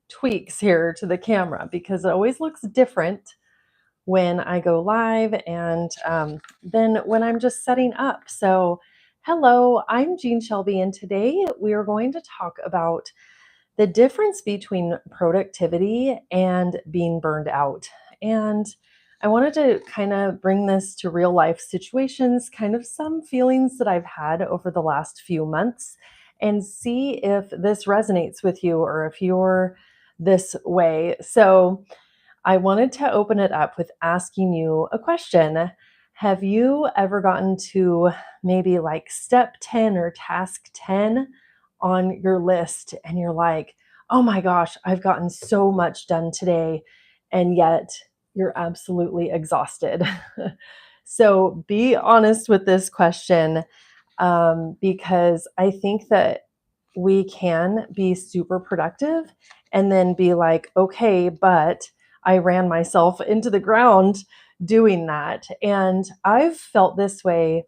tweaks here to the camera because it always looks different when I go live and then when I'm just setting up. So, hello, I'm Jean Shelby, and today we are going to talk about the difference between productivity and being burned out. And I wanted to kind of bring this to real life situations, kind of some feelings that I've had over the last few months, and see if this resonates with you or if you're this way. So, I wanted to open it up with asking you a question. Have you ever gotten to maybe like step 10 or task 10 on your list and you're like, oh my gosh, I've gotten so much done today, and yet you're absolutely exhausted? So be honest with this question, because I think that we can be super productive and then be like, okay, but I ran myself into the ground doing that. And I've felt this way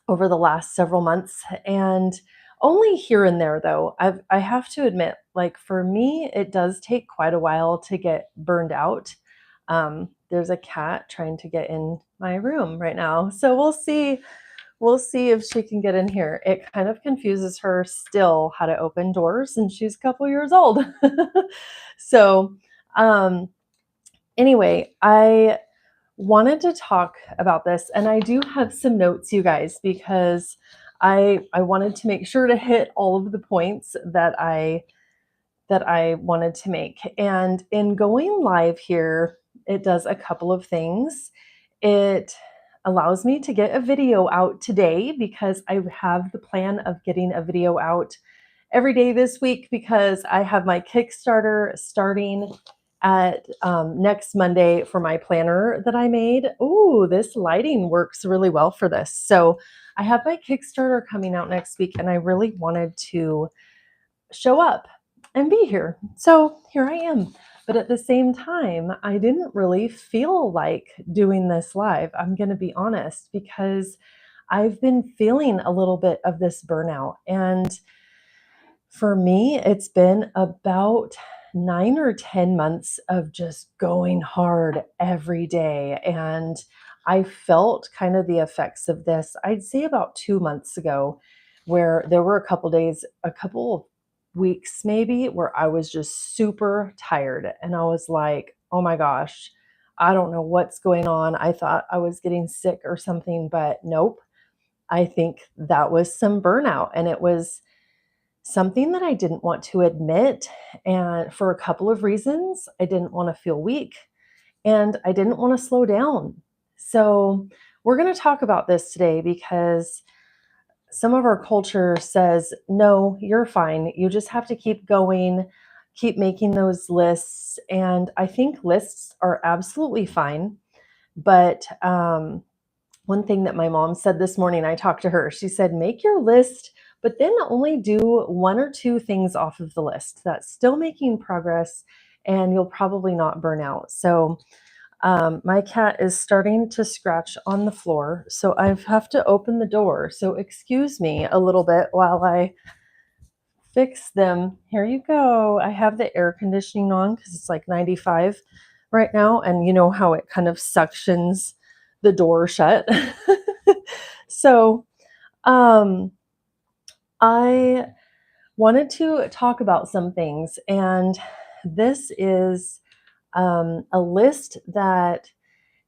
over the last several months, and only here and there though. I have to admit, like for me, it does take quite a while to get burned out. There's a cat trying to get in my room right now. So we'll see if she can get in here. It kind of confuses her still how to open doors, and she's a couple years old. So, um, anyway, I wanted to talk about this, and I do have some notes, you guys, because I wanted to make sure to hit all of the points that I wanted to make. And in going live here, it does a couple of things. It allows me to get a video out today because I have the plan of getting a video out every day this week because I have my Kickstarter starting at next Monday for my planner that I made. Ooh, this lighting works really well for this. So I have my Kickstarter coming out next week, and I really wanted to show up and be here. So here I am. But at the same time, I didn't really feel like doing this live. I'm going to be honest, because I've been feeling a little bit of this burnout. And for me, it's been about 9 or 10 months of just going hard every day. And I felt kind of the effects of this, I'd say about 2 months ago, where there were a couple days, a couple weeks maybe, where I was just super tired. And I was like, oh my gosh, I don't know what's going on. I thought I was getting sick or something, but nope. I think that was some burnout. And it was something that I didn't want to admit. And for a couple of reasons, I didn't want to feel weak and I didn't want to slow down. So, we're going to talk about this today because some of our culture says, no, you're fine. You just have to keep going, keep making those lists. And I think lists are absolutely fine. But one thing that my mom said this morning, I talked to her. She said, make your list, but then only do one or two things off of the list. That's still making progress, and you'll probably not burn out. So, my cat is starting to scratch on the floor, so I have to open the door. So, excuse me a little bit while I fix them. Here you go. I have the air conditioning on because it's like 95 right now, and you know how it kind of suctions the door shut. So, um, I wanted to talk about some things, and this is a list that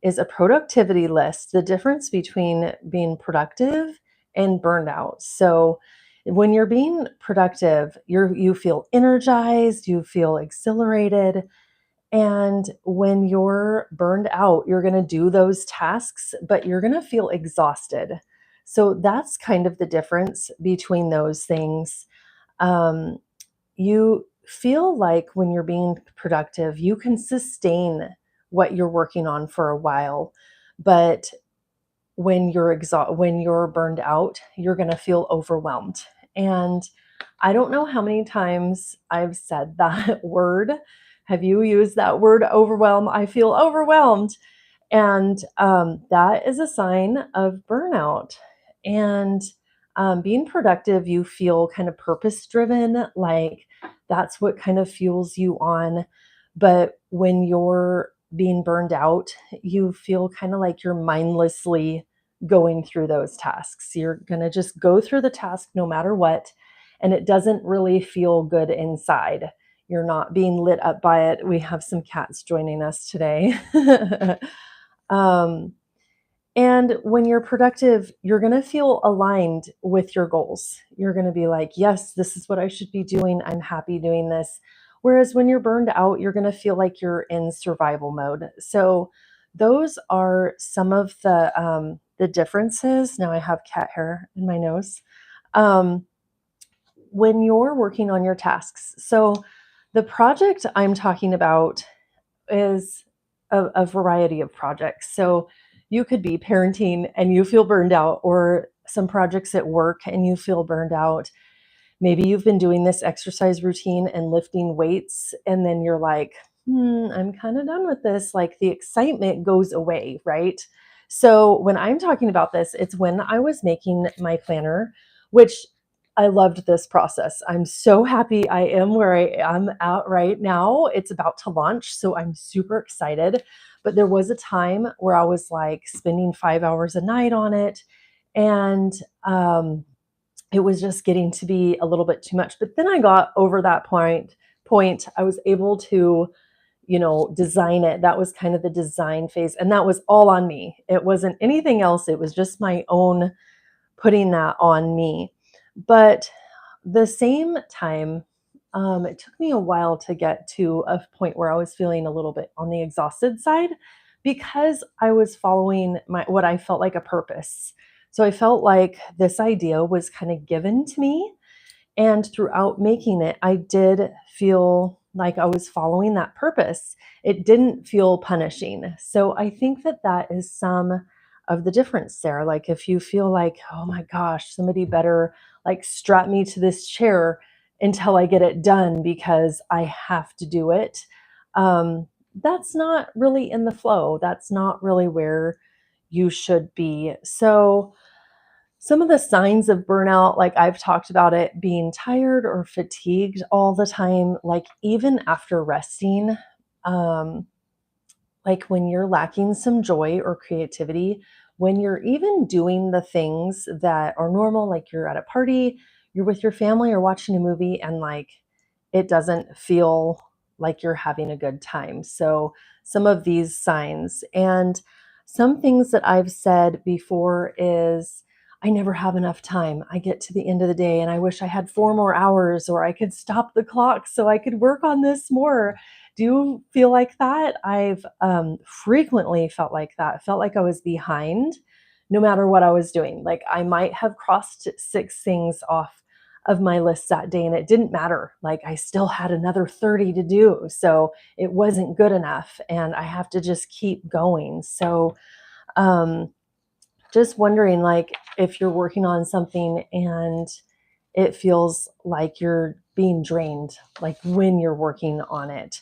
is a productivity list, the difference between being productive and burned out. So, when you're being productive, you feel energized, you feel exhilarated, and when you're burned out, you're going to do those tasks, but you're going to feel exhausted. So that's kind of the difference between those things. Um, you feel like when you're being productive, you can sustain what you're working on for a while, but when you're burned out, you're going to feel overwhelmed. And I don't know how many times I've said that word. Have you used that word, overwhelm? I feel overwhelmed. And that is a sign of burnout. And being productive, you feel kind of purpose driven, like That's what kind of fuels you on. But when you're being burned out, you feel kind of like you're mindlessly going through those tasks. You're going to just go through the task no matter what, and it doesn't really feel good inside. You're not being lit up by it. We have some cats joining us today. um, and when you're productive, you're going to feel aligned with your goals. You're going to be like, yes, this is what I should be doing. I'm happy doing this. Whereas when you're burned out, you're going to feel like you're in survival mode. So those are some of the differences. Now I have cat hair in my nose. Um, when you're working on your tasks. So the project I'm talking about is a variety of projects. So you could be parenting and you feel burned out, or some projects at work and you feel burned out. Maybe you've been doing this exercise routine and lifting weights, and then you're like, I'm kind of done with this. Like the excitement goes away, right? So when I'm talking about this, it's when I was making my planner, which I loved this process. I'm so happy I am where I am at right now. It's about to launch, so I'm super excited. But there was a time where I was like spending 5 hours a night on it. And it was just getting to be a little bit too much. But then I got over that point. I was able to, design it. That was kind of the design phase. And that was all on me. It wasn't anything else. It was just my own putting that on me. But the same time, it took me a while to get to a point where I was feeling a little bit on the exhausted side because I was following my what I felt like a purpose. So I felt like this idea was kind of given to me, and throughout making it, I did feel like I was following that purpose. It didn't feel punishing. So I think that that is some of the difference there. Like if you feel like, oh my gosh, somebody better like strap me to this chair until I get it done because I have to do it. That's not really in the flow. That's not really where you should be. So, some of the signs of burnout, like I've talked about it, being tired or fatigued all the time, like even after resting, um, like when you're lacking some joy or creativity, when you're even doing the things that are normal, like you're at a party, you're with your family or watching a movie, and like it doesn't feel like you're having a good time. So, some of these signs and some things that I've said before is I never have enough time. I get to the end of the day and I wish I had 4 more hours, or I could stop the clock so I could work on this more. Do you feel like that? I've frequently felt like that. Felt like I was behind no matter what I was doing. Like I might have crossed 6 things off of my list that day and it didn't matter. Like I still had another 30 to do. So it wasn't good enough and I have to just keep going. So um just wondering like if you're working on something and it feels like you're being drained, like when you're working on it.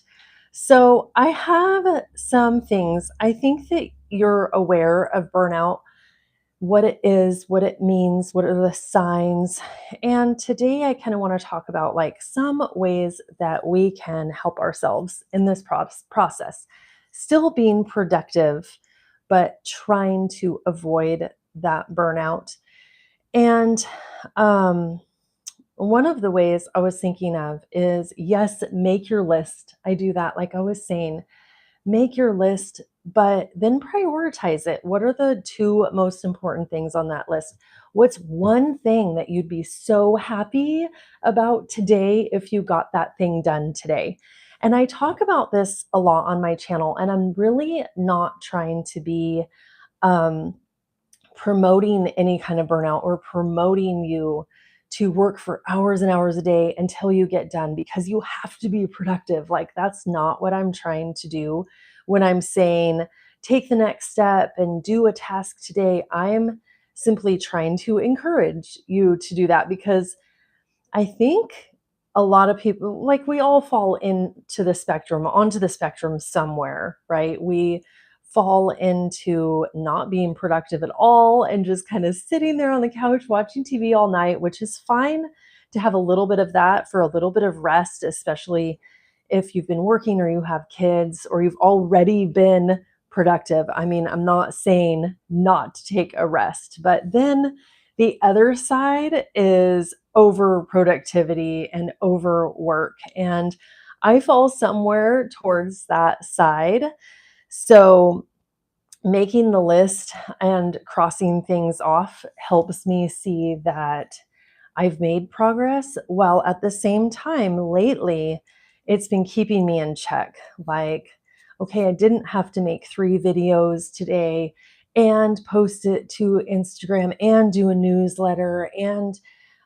So I have some things. I think that you're aware of burnout, what it is, what it means, what are the signs. And today I kind of want to talk about like some ways that we can help ourselves in this process, still being productive, but trying to avoid that burnout. And um, one of the ways I was thinking of is yes, make your list. I do that, like I was saying, make your list, but then prioritize it. What are the two most important things on that list? What's one thing that you'd be so happy about today if you got that thing done today? And I talk about this a lot on my channel, and I'm really not trying to be um, promoting any kind of burnout or promoting you to work for hours and hours a day until you get done because you have to be productive. Like, that's not what I'm trying to do when I'm saying take the next step and do a task today. I'm simply trying to encourage you to do that because I think a lot of people, like we all fall into the spectrum, onto the spectrum somewhere, right? We fall into not being productive at all and just kind of sitting there on the couch watching TV all night, which is fine to have a little bit of that for a little bit of rest, especially if you've been working or you have kids or you've already been productive. I mean, I'm not saying not to take a rest, but then the other side is over productivity and overwork. And I fall somewhere towards that side. So making the list and crossing things off helps me see that I've made progress, while at the same time, lately, it's been keeping me in check. Like, okay, I didn't have to make 3 videos today and post it to Instagram and do a newsletter and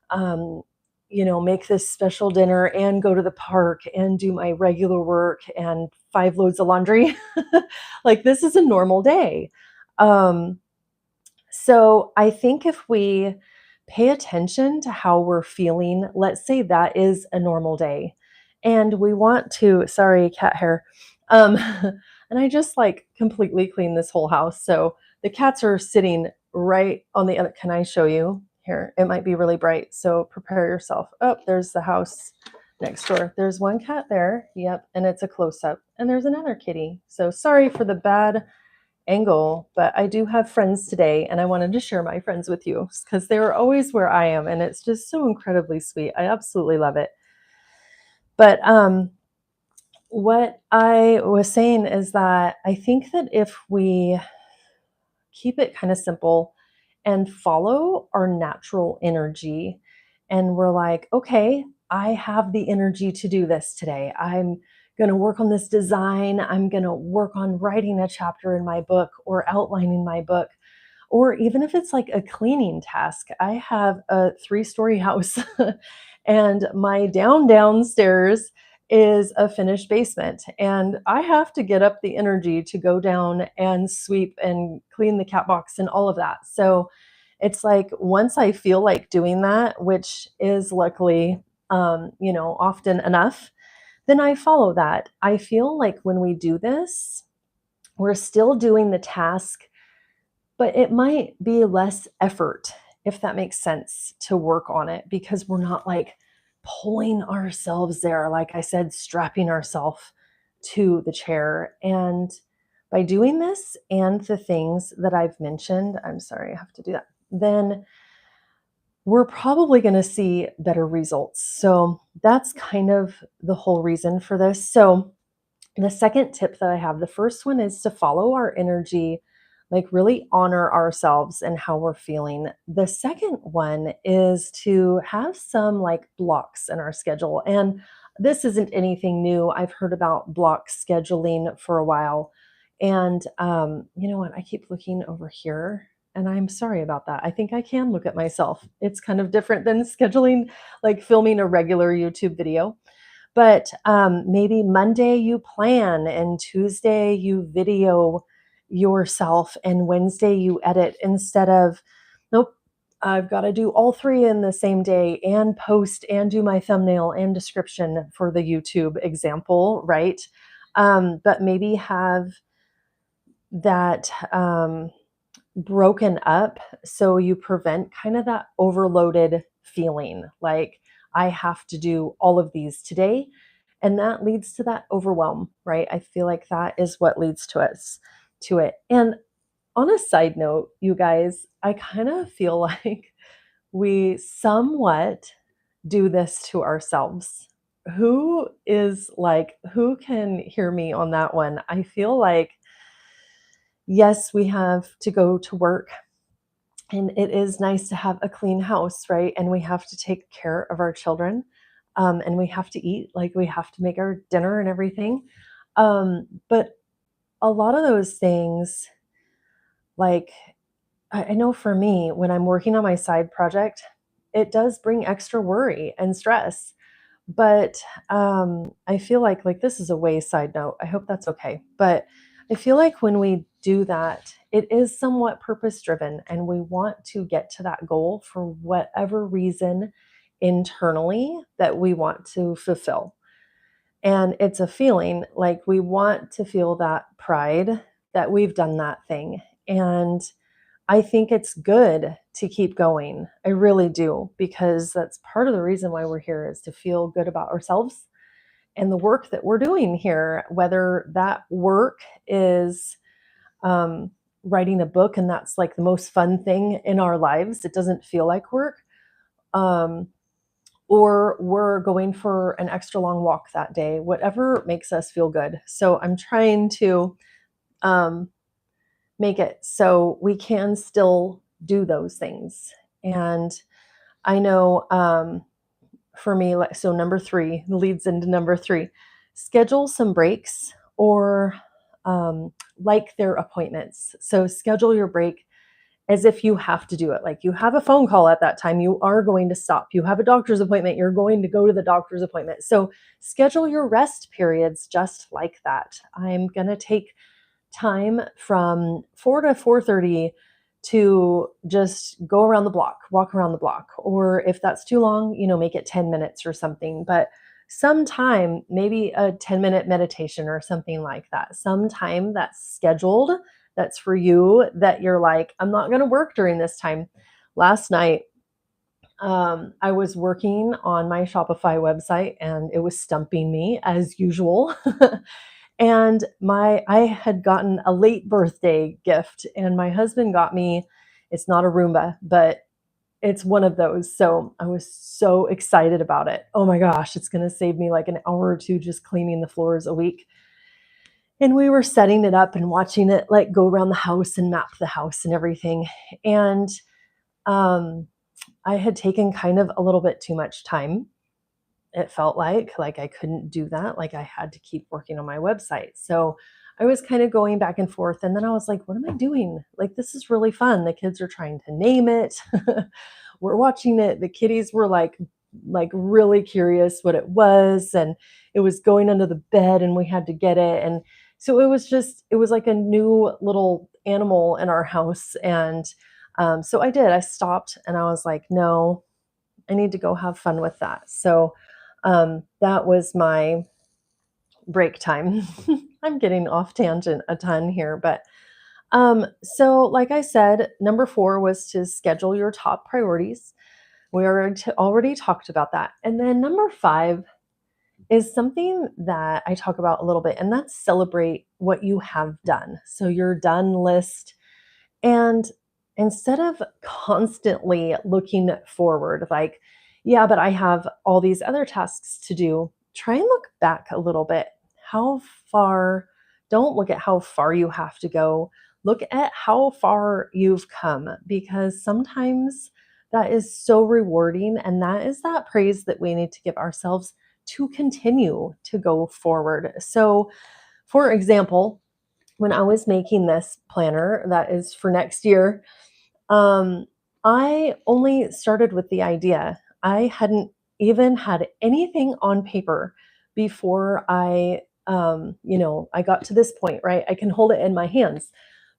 um, make this special dinner and go to the park and do my regular work and 5 loads of laundry. Like, this is a normal day. Um, so I think if we pay attention to how we're feeling, let's say that is a normal day, and we want to, sorry, cat hair. Um, and I just like completely cleaned this whole house. So the cats are sitting right on the other. Can I show you? Here, it might be really bright. So prepare yourself. Oh, there's the house next door. There's one cat there. Yep. And it's a close up. And there's another kitty. So sorry for the bad angle, but I do have friends today, and I wanted to share my friends with you because they were always where I am, and it's just so incredibly sweet. I absolutely love it. But what I was saying is that I think that if we keep it kind of simple and follow our natural energy, and we're like, okay, I have the energy to do this today. I'm going to work on this design. I'm going to work on writing a chapter in my book or outlining my book. Or even if it's like a cleaning task, I have a 3-story house and my downstairs is a finished basement. And I have to get up the energy to go down and sweep and clean the cat box and all of that. So it's like once I feel like doing that, which is luckily, often enough, then I follow that. I feel like when we do this, we're still doing the task, but it might be less effort, if that makes sense, to work on it because we're not like pulling ourselves there, like I said, strapping ourselves to the chair. And by doing this and the things that I've mentioned, I'm sorry, I have to do that, then we're probably going to see better results. So that's kind of the whole reason for this. So the second tip that I have, the first one is to follow our energy, like really honor ourselves and how we're feeling. The second one is to have some like blocks in our schedule. And this isn't anything new. I've heard about block scheduling for a while. And you know what? I keep looking over here. And I'm sorry about that. I think I can look at myself. It's kind of different than scheduling, like filming a regular YouTube video. But maybe Monday you plan and Tuesday you video yourself and Wednesday you edit instead of, nope, I've got to do all 3 in the same day and post and do my thumbnail and description for the YouTube example, right? But maybe have that broken up so you prevent kind of that overloaded feeling like I have to do all of these today. And that leads to that overwhelm, right? I feel like that is what leads to it. And on a side note, you guys, I kind of feel like we somewhat do this to ourselves. Who can hear me on that one? I feel like, yes, we have to go to work and it is nice to have a clean house, right? And we have to take care of our children. And we have to eat, like we have to make our dinner and everything. But a lot of those things, like I know for me, when I'm working on my side project, it does bring extra worry and stress. But I feel like this is a way side note. I hope that's okay. But I feel like when we do that, it is somewhat purpose driven, and we want to get to that goal for whatever reason internally that we want to fulfill. And it's a feeling like we want to feel that pride that we've done that thing. And I think it's good to keep going. I really do, because that's part of the reason why we're here is to feel good about ourselves and the work that we're doing here, whether that work is um, writing a book and that's like the most fun thing in our lives. It doesn't feel like work. Um, or we're going for an extra long walk that day, whatever makes us feel good. So I'm trying to um, make it so we can still do those things. And I know for me, like, so number three leads into number three, schedule some breaks or like their appointments. So schedule your break as if you have to do it. Like you have a phone call at that time, you are going to stop. You have a doctor's appointment, you're going to go to the doctor's appointment. So schedule your rest periods just like that. I'm going to take time from 4 to 4:30 to just go around the block, walk around the block. Or if that's too long, make it 10 minutes or something. But sometime, maybe a 10-minute meditation or something like that. Sometime that's scheduled, that's for you, that you're like, I'm not going to work during this time. Last night, I was working on my Shopify website and it was stumping me as usual. And I had gotten a late birthday gift, and my husband got me, it's not a Roomba, but it's one of those. So I was so excited about it. Oh my gosh, it's going to save me like an hour or two just cleaning the floors a week. And we were setting it up and watching it like go around the house and map the house and everything. And um, I had taken kind of a little bit too much time. It felt like I couldn't do that, like I had to keep working on my website. So I was kind of going back and forth, and then I was like, what am I doing? Like, this is really fun. The kids are trying to name it. We're watching it. The kitties were like really curious what it was, and it was going under the bed and we had to get it. And so it was like a new little animal in our house. And so I stopped and I was like, no, I need to go have fun with that. So that was my break time. I'm getting off tangent a ton here, but so like I said, number four was to schedule your top priorities. We already talked about that. And then number five is something that I talk about a little bit, and that's celebrate what you have done. So your done list. And instead of constantly looking forward, like, yeah, but I have all these other tasks to do, try and look back a little bit. How far, don't look at how far you have to go. Look at how far you've come, because sometimes that is so rewarding. And that is that praise that we need to give ourselves to continue to go forward. So, for example, when I was making this planner that is for next year, um, I only started with the idea. I hadn't even had anything on paper before I got to this point, right? I can hold it in my hands,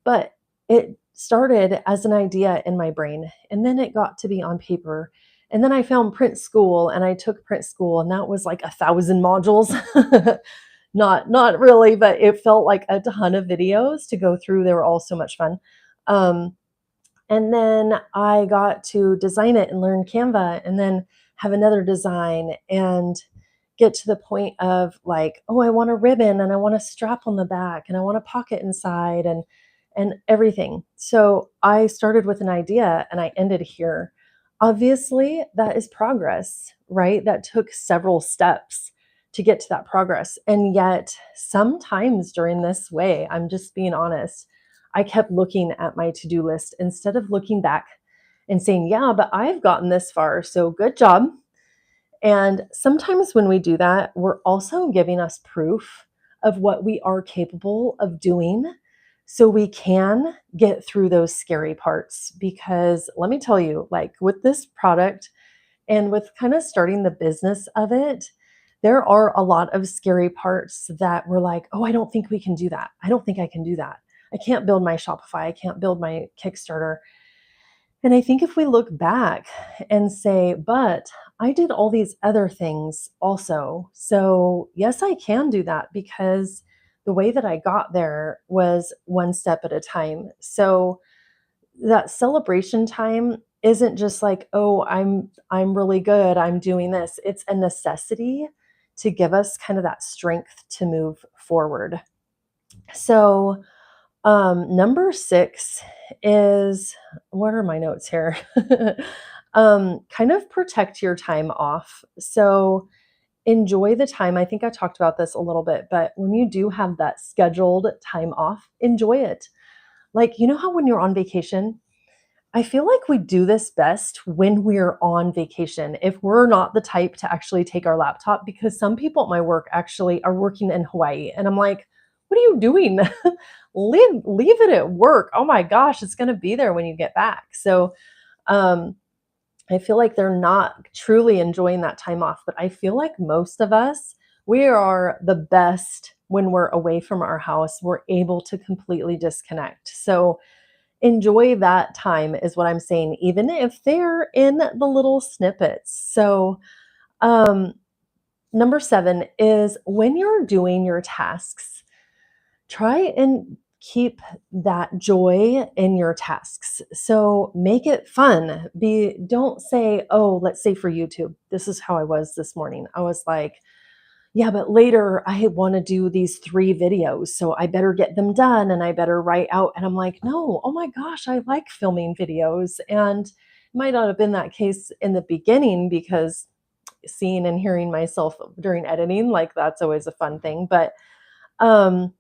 but it started as an idea in my brain, and then it got to be on paper. And then I found print school and I took print school, and that was like 1,000 modules. Not really, but it felt like a ton of videos to go through. They were all so much fun. Um, and then I got to design it and learn Canva, and then have another design and get to the point of like, oh, I want a ribbon and I want a strap on the back and I want a pocket inside and everything. So I started with an idea and I ended here. Obviously, that is progress, right? That took several steps to get to that progress. And yet, sometimes during this way, I'm just being honest, I kept looking at my to do list instead of looking back and saying, yeah, but I've gotten this far. So good job. And sometimes when we do that, we're also giving us proof of what we are capable of doing so we can get through those scary parts. Because let me tell you, like with this product and with kind of starting the business of it, there are a lot of scary parts that we're like, oh, I don't think we can do that. I don't think I can do that. I can't build my Shopify. I can't build my Kickstarter. And I think if we look back and say, but I did all these other things also. So, yes, I can do that because the way that I got there was one step at a time. So, that celebration time isn't just like, "Oh, I'm really good. I'm doing this." It's a necessity to give us kind of that strength to move forward. So, number 6 is, what are my notes here? Kind of protect your time off. So, enjoy the time. I think I talked about this a little bit, but when you do have that scheduled time off, enjoy it. Like, you know how when you're on vacation, I feel like we do this best when we're on vacation. If we're not the type to actually take our laptop, because some people at my work actually are working in Hawaii, and I'm like, "What are you doing? Leave it at work. Oh my gosh, it's going to be there when you get back." So, um, I feel like they're not truly enjoying that time off, but I feel like most of us, we are the best when we're away from our house. We're able to completely disconnect. So, enjoy that time is what I'm saying, even if they're in the little snippets. So, um, number 7 is when you're doing your tasks, try and keep that joy in your tasks. So make it fun. Don't say, "Oh, let's say for YouTube." This is how I was this morning. I was like, "Yeah, but later I want to do these 3 videos, so I better get them done and I better write out." And I'm like, "No, oh my gosh, I like filming videos." And it might not have been that case in the beginning because seeing and hearing myself during editing, like that's always a fun thing. Um,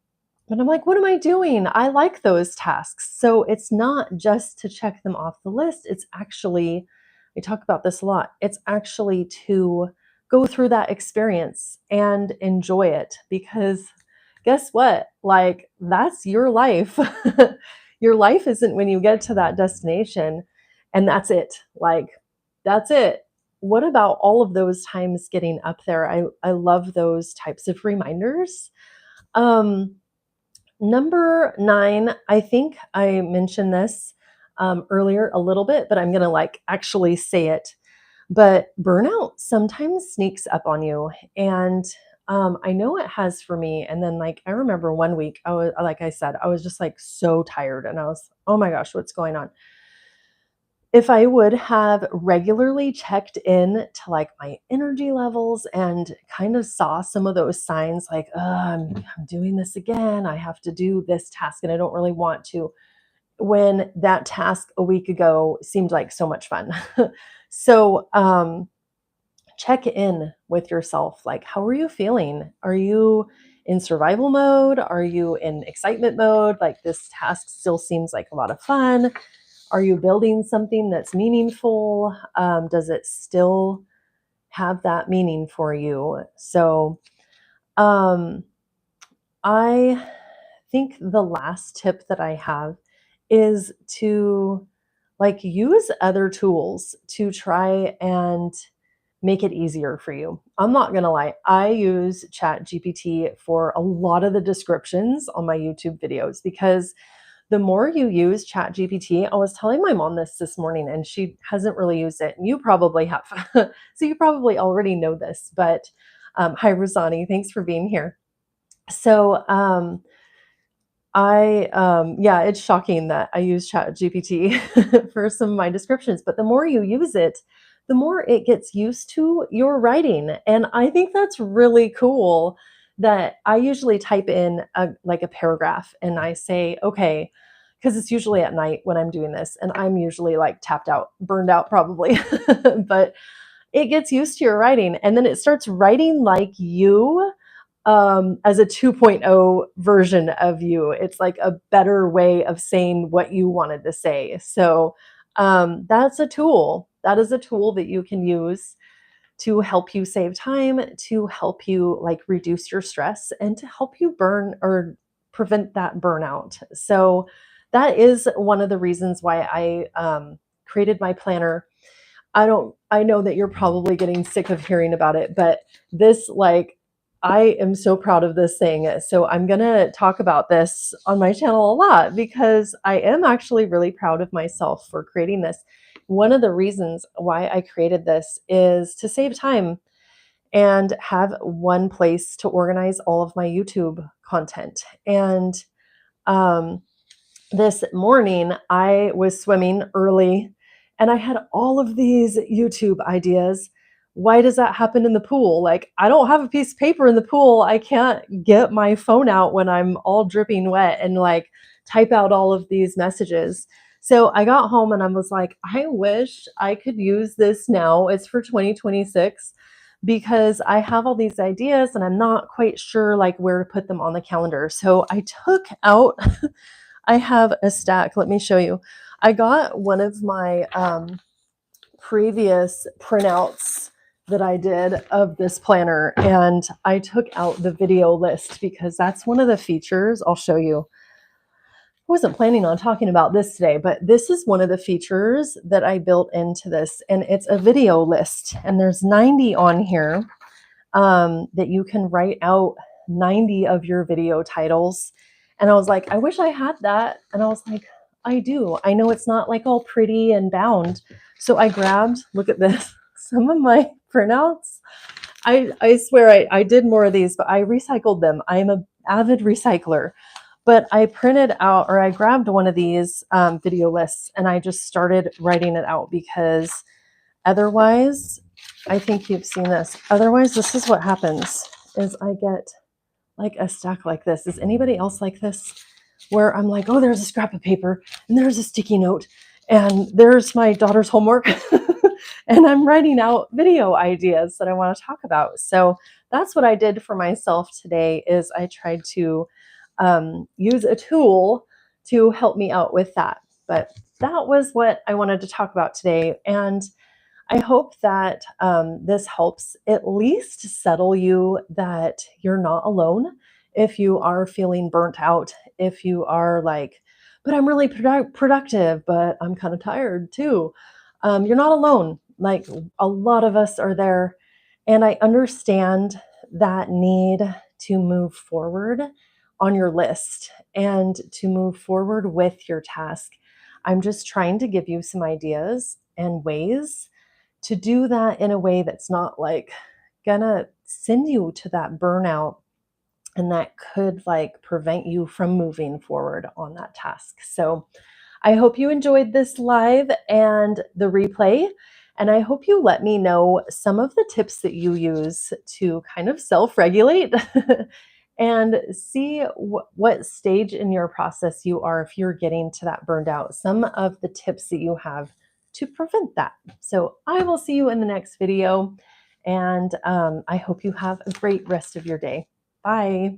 but I'm like, "What am I doing? I like those tasks." So it's not just to check them off the list. It's actually, we talk about this a lot. It's actually to go through that experience and enjoy it, because guess what? Like, that's your life. Your life isn't when you get to that destination and that's it. Like, that's it. What about all of those times getting up there? I love those types of reminders. Um, Number 9, I think I mentioned this, earlier a little bit, but I'm gonna, like, actually say it. But burnout sometimes sneaks up on you, and, I know it has for me, and then, like, I remember one week, I was like I said, I was just, like, so tired, and I was, "Oh my gosh, what's going on?" If I would have regularly checked in to, like, my energy levels and kind of saw some of those signs like, I'm doing this again. I have to do this task and I don't really want to." When that task a week ago seemed like so much fun. So, check in with yourself. Like, how are you feeling? Are you in survival mode? Are you in excitement mode? Like, this task still seems like a lot of fun. Are you building something that's meaningful? Does it still have that meaning for you? So, um, I think the last tip that I have is to, like, use other tools to try and make it easier for you. I'm not gonna lie, I use ChatGPT for a lot of the descriptions on my YouTube videos, because the more you use ChatGPT, I was telling my mom this morning, and she hasn't really used it. And you probably have. So you probably already know this, but hi, Rosani. Thanks for being here. So, yeah, it's shocking that I use ChatGPT for some of my descriptions, but the more you use it, the more it gets used to your writing. And I think that's really cool that I usually type in a paragraph and I say, "Okay," because it's usually at night when I'm doing this and I'm usually like tapped out, burned out probably. But it gets used to your writing and then it starts writing like you, as a 2.0 version of you. It's like a better way of saying what you wanted to say. So, that's a tool. That is a tool that you can use to help you save time, to help you like reduce your stress, and to help you burn or prevent that burnout. So, that is one of the reasons why I created my planner. I know that you're probably getting sick of hearing about it, but this, like, I am so proud of this thing. So I'm going to talk about this on my channel a lot because I am actually really proud of myself for creating this. One of the reasons why I created this is to save time and have one place to organize all of my YouTube content. And um this morning I was swimming early and I had all of these YouTube ideas. Why does that happen in the pool? Like, I don't have a piece of paper in the pool. I can't get my phone out when I'm all dripping wet and like type out all of these messages. So I got home and I was like, I wish I could use this now. It's for 2026 because I have all these ideas and I'm not quite sure like where to put them on the calendar. So I took out I have a stack. Let me show you. I got one of my previous printouts that I did of this planner, and I took out the video list because that's one of the features. I'll show you. I wasn't planning on talking about this today, but this is one of the features that I built into this, and it's a video list, and there's 90 on here that you can write out 90 of your video titles. And I was like, I wish I had that. And I was like, I do. I know it's not like all pretty and bound. So I grabbed, look at this, some of my printouts. I swear I did more of these, but I recycled them. I'm an avid recycler. But I printed out, or I grabbed one of these video lists and I just started writing it out because otherwise, I think you've seen this. Otherwise, this is what happens is I get like a stack like this. Is anybody else like this? Where I'm like, oh, there's a scrap of paper and there's a sticky note and there's my daughter's homework and I'm writing out video ideas that I want to talk about. So that's what I did for myself today is I tried to use a tool to help me out with that. But that was what I wanted to talk about today. And I hope that this helps at least settle you that you're not alone if you are feeling burnt out, if you are like, but I'm really productive, but I'm kind of tired too. You're not alone. Like a lot of us are there. And I understand that need to move forward on your list and to move forward with your task. I'm just trying to give you some ideas and ways to do that in a way that's not like gonna send you to that burnout and that could like prevent you from moving forward on that task. So I hope you enjoyed this live and the replay. And I hope you let me know some of the tips that you use to kind of self regulate and see what stage in your process you are if you're getting to that burned out. Some of the tips that you have to prevent that. So I will see you in the next video. And I hope you have a great rest of your day. Bye.